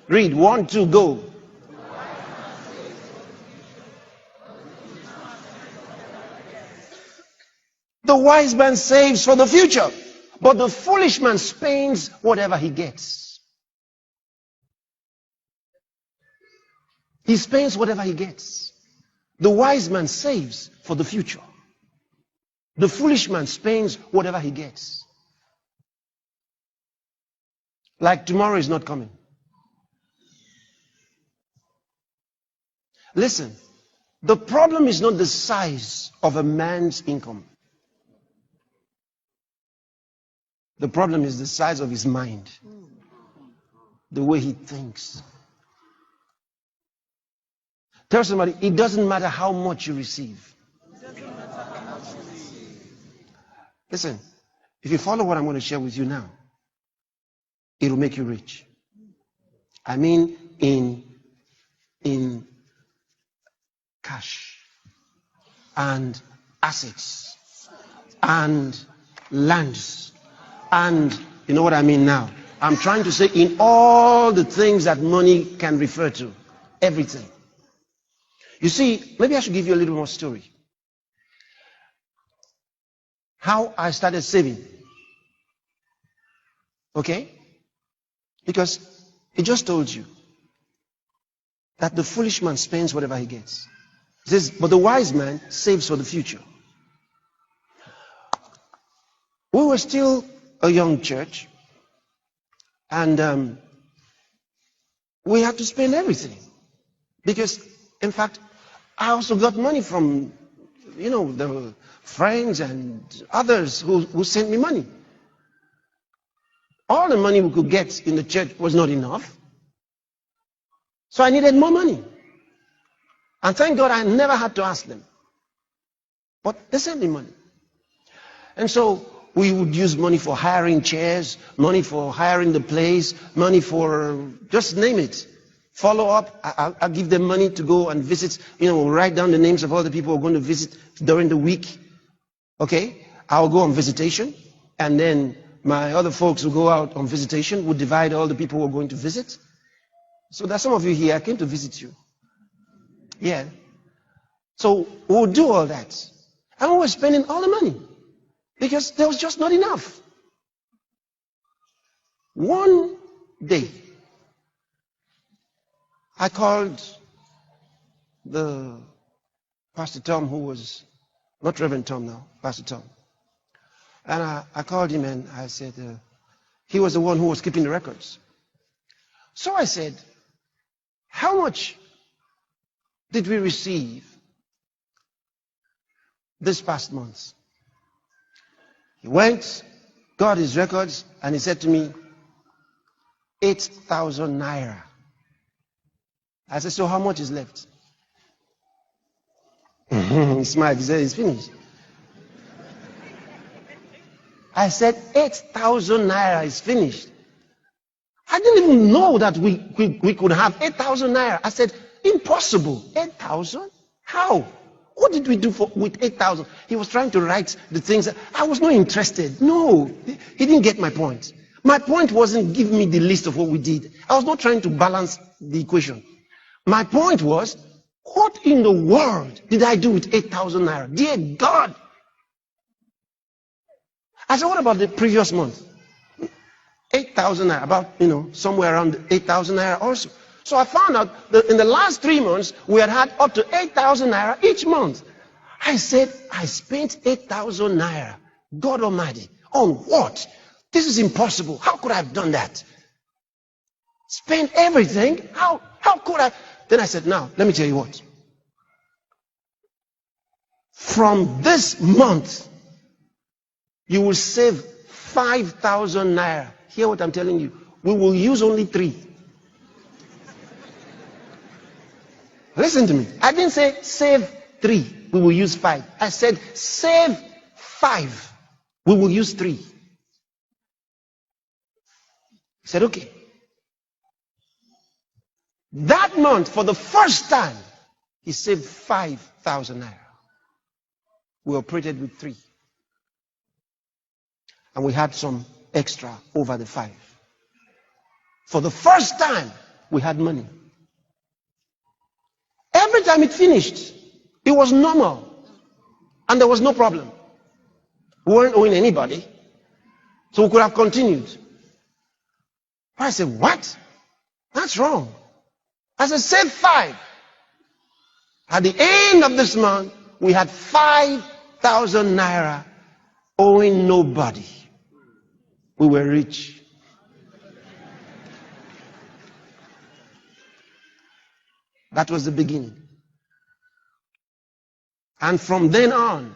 Read. 1, 2, go. The wise man saves for the future, but the foolish man spends whatever he gets. He spends whatever he gets. The wise man saves for the future. The foolish man spends whatever he gets. Like tomorrow is not coming. Listen, the problem is not the size of a man's income. The problem is the size of his mind. The way he thinks. Tell somebody, it doesn't matter how much you receive. Listen, if you follow what I'm going to share with you now, it will make you rich. I mean, in cash and assets and lands. And you know what I mean now? I'm trying to say in all the things that money can refer to. Everything. You see, maybe I should give you a little more story. How I started saving. Okay? Because he just told you that the foolish man spends whatever he gets. He says, but the wise man saves for the future. We were still a young church, and we had to spend everything. Because, in fact, I also got money from, the friends and others who sent me money. All the money we could get in the church was not enough. So I needed more money. And thank God I never had to ask them. But they sent me money. And so we would use money for hiring chairs, money for hiring the place, money for, just name it. Follow up, I'll give them money to go and visit, write down the names of all the people who are going to visit during the week. Okay? I'll go on visitation, and then my other folks who go out on visitation would divide all the people who are going to visit. So there's some of you here, I came to visit you. Yeah. So we'll do all that. And we were spending all the money. Because there was just not enough. One day, I called the Pastor Tom, who was, not Reverend Tom now, Pastor Tom. And I called him and I said, he was the one who was keeping the records. So I said, how much did we receive this past month? He went, got his records, and he said to me, 8,000 naira. I said, so how much is left? He smiled, he said, it's finished. I said, 8,000 naira is finished. I didn't even know that we could have 8,000 naira. I said, impossible. 8,000? How? What did we do with 8,000? He was trying to write the things. I was not interested. No, he didn't get my point. My point wasn't give me the list of what we did. I was not trying to balance the equation. My point was, what in the world did I do with 8,000 naira? Dear God! I said, what about the previous month? 8,000 naira, about, somewhere around 8,000 naira also. So I found out that in the last 3 months, we had up to 8,000 naira each month. I said, I spent 8,000 naira, God Almighty, on what? This is impossible. How could I have done that? Spend everything? How could I? Then I said, now, let me tell you what. From this month, you will save 5,000 naira. Hear what I'm telling you. We will use only 3. Listen to me. I didn't say save 3. We will use 5. I said save 5. We will use 3. He said, okay. That month, for the first time, he saved 5,000 naira. We operated with 3. And we had some extra over the 5. For the first time, we had money. Every time it finished, it was normal. And there was no problem. We weren't owing anybody. So we could have continued. I said, what? That's wrong. I said, save 5. At the end of this month, we had 5,000 naira owing nobody. We were rich. That was the beginning. And from then on,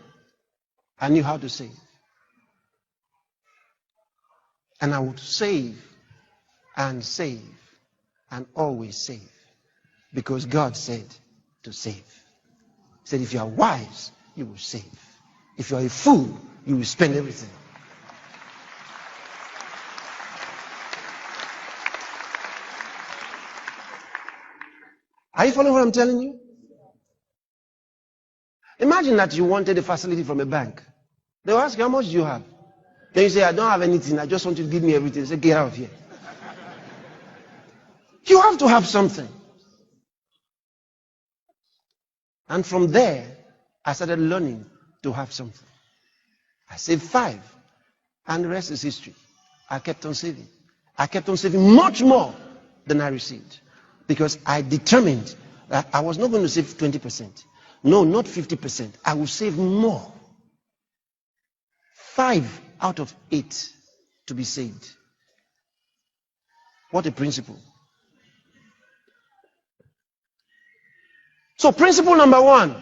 I knew how to save. And I would save and save and always save. Because God said to save. He said, if you are wise, you will save. If you are a fool, you will spend everything. Are you following what I'm telling you? Imagine that you wanted a facility from a bank. They will ask you, how much do you have? Then you say, I don't have anything. I just want you to give me everything. They say, get out of here. You have to have something. And from there, I started learning to have something. I saved 5. And the rest is history. I kept on saving. I kept on saving much more than I received. Because I determined that I was not going to save 20%. No, not 50%. I will save more. 5 out of 8 to be saved. What a principle. So principle number 1.